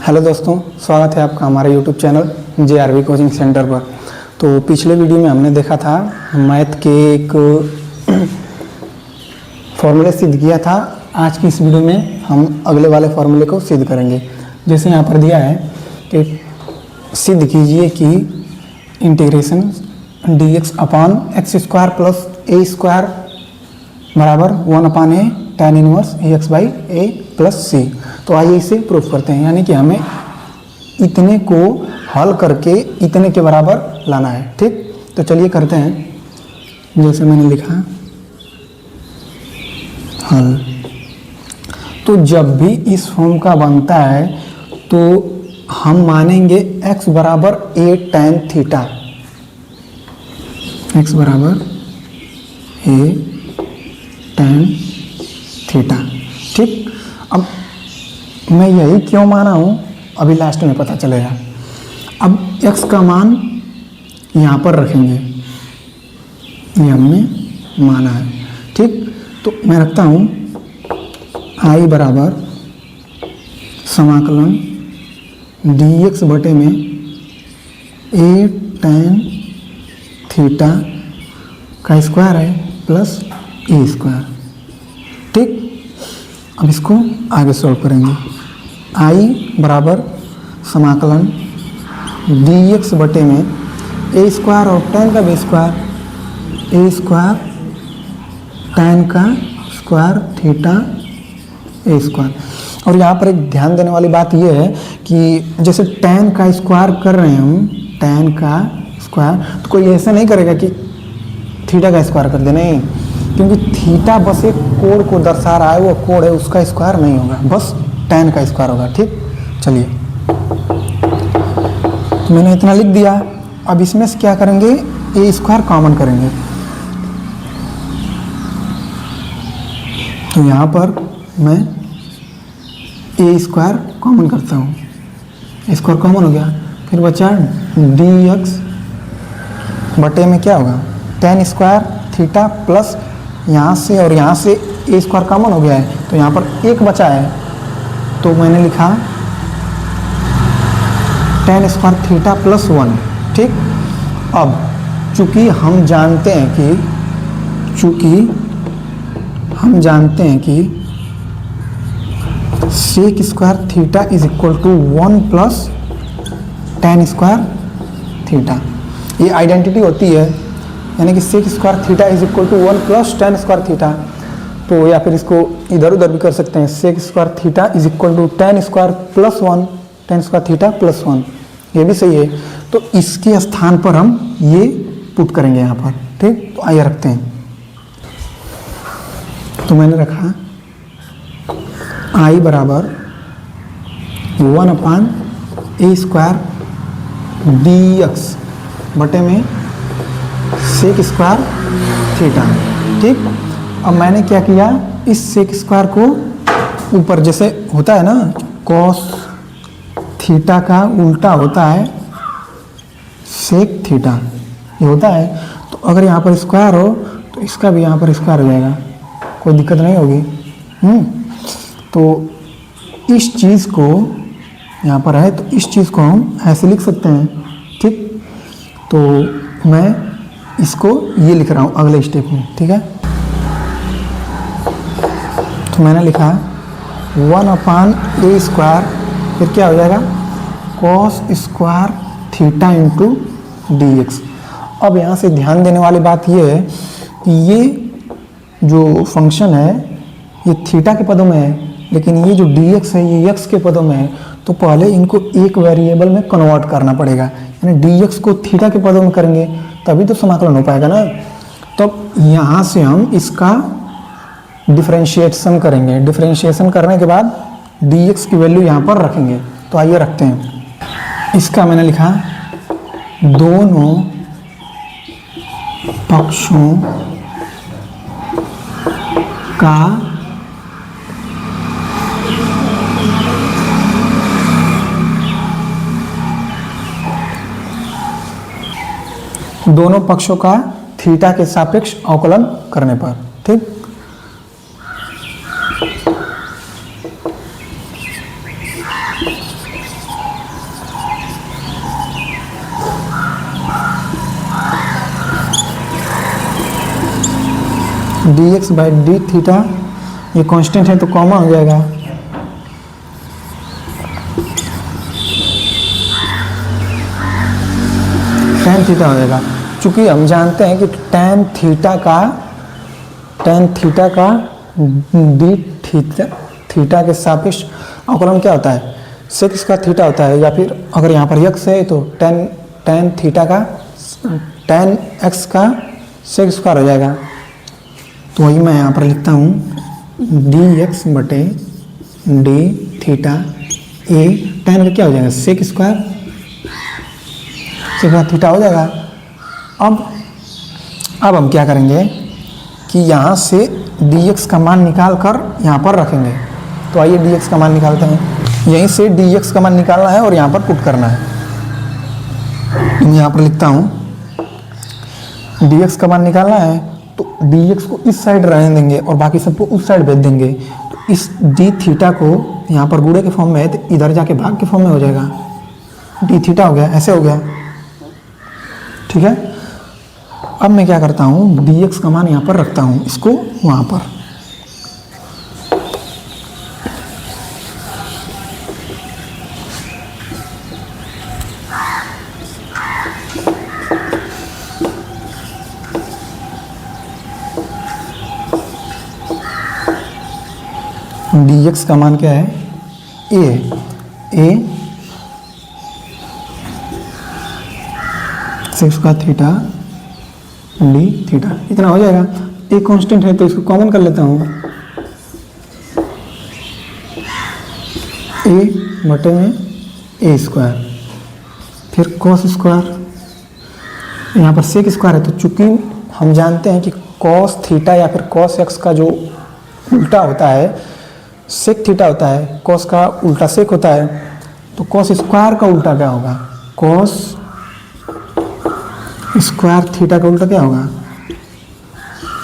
Hello दोस्तों, स्वागत है आपका हमारे YouTube channel JRV coaching centre पर। तो पिछले वीडियो में हमने देखा था मैथ के एक फॉर्मूले सिद्ध किया था। आज की इस वीडियो में हम अगले वाले फॉर्मूले को सिद्ध करेंगे। जैसे यहाँ पर दिया है कि सिद्ध कीजिए कि integration dx upon x square plus a square बराबर 1/a tan inverse ax by a plus c. तो आइए इसे प्रूफ करते हैं, यानी कि हमें इतने को हल करके इतने के बराबर लाना है। ठीक, तो चलिए करते हैं। जैसे मैंने लिखा हल, तो जब भी इस फॉर्म का बनता है तो हम मानेंगे x बराबर a tan थीटा, x बराबर a tan थीटा। ठीक, अब मैं यही क्यों माना हूँ अभी लास्ट में पता चलेगा। अब x का मान यहाँ पर रखेंगे, ये हमने माना है। ठीक, तो मैं रखता हूँ i बराबर समाकलन dx बटे में a tan थीटा का स्क्वायर है प्लस ए स्क्वायर। ठीक, अब इसको आगे सॉल्व करेंगे। i बराबर समाकलन dx बटे में ए स्क्वायर और tan का भी स्क्वायर, ए स्क्वायर tan का स्क्वायर थीटा ए स्क्वायर। और यहाँ पर एक ध्यान देने वाली बात यह है कि जैसे tan का स्क्वायर कर रहे हैं हम, tan का स्क्वायर, तो कोई ऐसा नहीं करेगा कि थीटा का स्क्वायर कर दे, नहीं, क्योंकि थीटा बस एक कोण को दर्शा रहा है, वो कोण है, उसका स्क्वायर नहीं होगा, बस tan का स्क्वायर होगा। ठीक, चलिए, तो मैंने इतना लिख दिया। अब इसमें से क्या करेंगे, ए स्क्वायर कॉमन करेंगे। तो यहाँ पर मैं ए स्क्वायर कॉमन करता हूँ, स्क्वायर कॉमन हो गया, फिर बचा dx बटे में क्या होगा tan स्क्वायर थीटा प्लस यहाँ से और यहाँ से ए स्क्वायर कॉमन हो गया है, तो यहाँ पर एक बचा है, तो मैंने लिखा tan स्क्वायर थीटा प्लस 1। ठीक, अब चूंकि हम जानते हैं कि sec square theta is equal to 1 plus tan square theta, ये आइडेंटिटी होती है, यानी कि sec square theta is equal to 1 plus tan square theta. तो या फिर इसको इधर उधर भी कर सकते हैं, sec square theta is equal to tan square plus 1, tan square theta plus 1, ये भी सही है। तो इसके स्थान पर हम ये पुट करेंगे यहाँ पर। ठीक, तो आइए रखते हैं। तो मैंने रखा i बराबर 1/a स्क्वायर dx बटे में सेक स्क्वायर थीटा। ठीक, अब मैंने क्या किया, इस सेक स्क्वायर को ऊपर, जैसे होता है ना कॉस थीटा का उल्टा होता है सेक थीटा, ये होता है, तो अगर यहाँ पर स्क्वायर हो तो इसका भी यहाँ पर स्क्वायर हो जाएगा, कोई दिक्कत नहीं होगी। तो इस चीज़ को यहाँ पर है, तो इस चीज़ को हम ऐसे लिख सकते हैं। ठीक, तो मैं इसको ये लिख रहा हूँ अगले स्टेप में। ठीक है, तो मैंने लिखा 1/a स्क्वायर, फिर क्या हो जाएगा cos square theta into dx। अब यहाँ से ध्यान देने वाली बात ये है कि ये जो फंक्शन है ये थीटा के पदों में है, लेकिन ये जो dx है ये x के पदों में है, तो पहले इनको एक वेरिएबल में कन्वर्ट करना पड़ेगा, यानी dx को थीटा के पदों में करेंगे तभी तो समाकलन हो पाएगा ना। तो यहाँ से हम इसका डिफरेंशिएशन करेंगे, डिफरेंशिएशन करने के बाद dx की वैल्यू यहाँ पर रखेंगे। तो आइए रखते हैं। इसका मैंने लिखा दोनों पक्षों का थीटा के सापेक्ष अवकलन करने पर। ठीक, D x by D theta, ये कांस्टेंट है तो कॉमा हो जाएगा, tan थीटा हो जाएगा। चूंकि हम जानते हैं कि tan थीटा का डी थीटा के सापेक्ष अवकलन क्या होता है, सेक स्क्वायर थीटा होता है, या फिर अगर यहाँ पर x है तो tan थीटा का tan x का सेक स्क्वायर हो जाएगा। तो वही मैं यहाँ पर लिखता हूँ डी एक्स बटे डी थीटा ए, tan का क्या हो जाएगा सेक स्क्वायर थीटा हो जाएगा। अब हम क्या करेंगे कि यहाँ से dx का मान निकाल कर यहाँ पर रखेंगे। तो आइए dx का मान निकालते हैं, यहीं से dx का मान निकालना है और यहाँ पर पुट करना है। मैं यहाँ पर लिखता हूँ dx का मान निकालना है, तो dx को इस साइड रहने देंगे और बाकी सबको उस साइड भेज देंगे। तो इस d थीटा को यहाँ पर गुणे के फॉर्म में है तो इधर जाके भाग के फॉर्म में हो जाएगा, d थीटा हो गया, ऐसे हो गया, ठीक है। अब मैं क्या करता हूँ dx का मान यहाँ पर रखता हूँ, इसको वहाँ पर, dx का मान क्या है a sec square theta D theta, इतना हो जाएगा। ए कांस्टेंट है तो इसको कॉमन कर लेता हूँ, ए बटे में ए स्क्वायर, फिर कॉस स्क्वायर, यहाँ पर सेक स्क्वायर है तो चूंकि हम जानते हैं कि कॉस थीटा या फिर कॉस एक्स का जो उल्टा होता है सेक थीटा होता है, कॉस का उल्टा सेक होता है, तो कॉस स्क्वायर का उल्टा क्या होगा, कॉस स्क्वायर थीटा का उल्टा क्या होगा,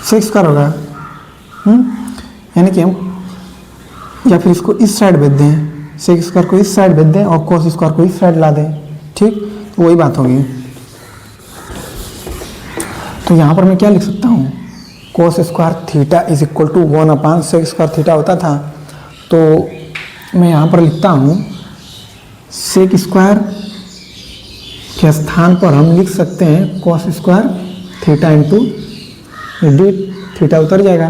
सेक स्क्वायर होगा। यानी कि हम या फिर इसको इस साइड भेज दें, सेक स्क्वायर को इस साइड भेज दें और कॉस स्क्वायर को इस साइड ला दें, ठीक, तो वही बात होगी। तो यहाँ पर मैं क्या लिख सकता हूँ, cos square theta is equal to 1/, sec square theta होता था, तो मैं यहाँ पर लिखता हूँ सेक स्क्वायर के स्थान पर हम लिख सकते हैं cos square theta into D theta, उतर जाएगा।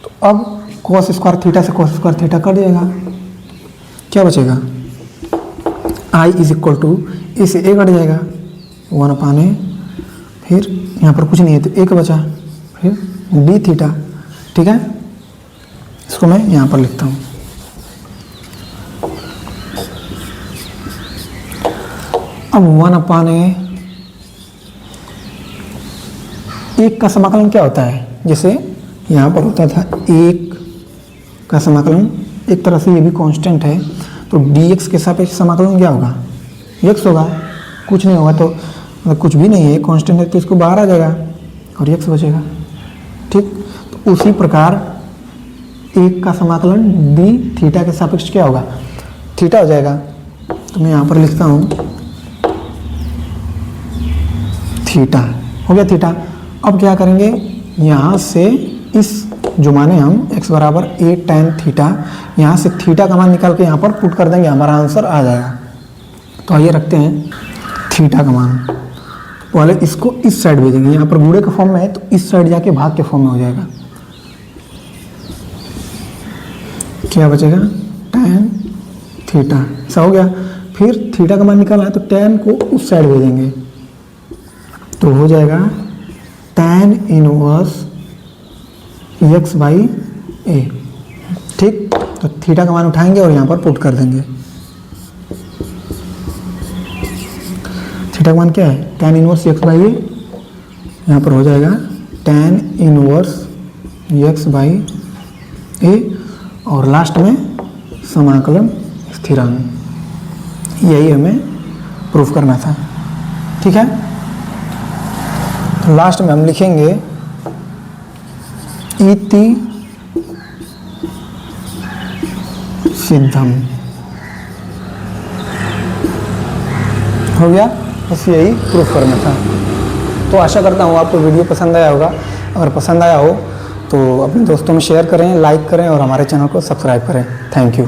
तो अब कॉस स्क्वायर थीटा से कॉस स्क्वायर थीटा कट जाएगा, क्या बचेगा, आई इज इक्वल टू ए से ए कट जाएगा 1/a, फिर यहाँ पर कुछ नहीं है तो एक बचा, फिर डी थीटा, ठीक है। इसको मैं यहाँ पर लिखता हूँ। अब 1/a, एक का समाकलन क्या होता है, जैसे यहाँ पर होता था एक का समाकलन, एक तरह से ये भी कांस्टेंट है, तो dx के सापेक्ष समाकलन क्या होगा, x होगा, कुछ नहीं होगा तो मतलब कुछ भी नहीं है, कांस्टेंट है तो इसको बाहर आ जाएगा और x बचेगा, ठीक। तो उसी प्रकार एक का समाकलन d थीटा के सापेक्ष क्या होगा, थीटा हो जाएगा। तो मैं यहाँ पर लिखता हूँ थीटा, हो गया थीटा। अब क्या करेंगे, यहाँ से इस जो माने हम x बराबर a tan थीटा, यहाँ से थीटा का मान निकाल के यहाँ पर पुट कर देंगे, हमारा आंसर आ जाएगा। तो आइए रखते हैं थीटा का मान, पहले इसको इस साइड भेजेंगे, यहाँ पर गुणे के फॉर्म में है तो इस साइड जाके भाग के फॉर्म में हो जाएगा, क्या बचेगा tan थीटा, ऐसा हो गया। फिर थीटा का मान निकालना है तो tan को उस साइड भेजेंगे, तो हो जाएगा tan इनवर्स x बाई ए, ठीक। तो थीटा का मान उठाएंगे और यहाँ पर पुट कर देंगे। थीटा का मान क्या है, tan इनवर्स x बाई ए, यहाँ पर हो जाएगा tan इनवर्स x बाई ए, और लास्ट में समाकलन स्थिरांक, यही हमें प्रूफ करना था, ठीक है। तो लास्ट में हम लिखेंगे इति सिद्धम, हो गया, बस यही प्रूफ करना था। तो आशा करता हूँ आपको वीडियो पसंद आया होगा, अगर पसंद आया हो तो अपने दोस्तों में शेयर करें, लाइक करें और हमारे चैनल को सब्सक्राइब करें। Thank you.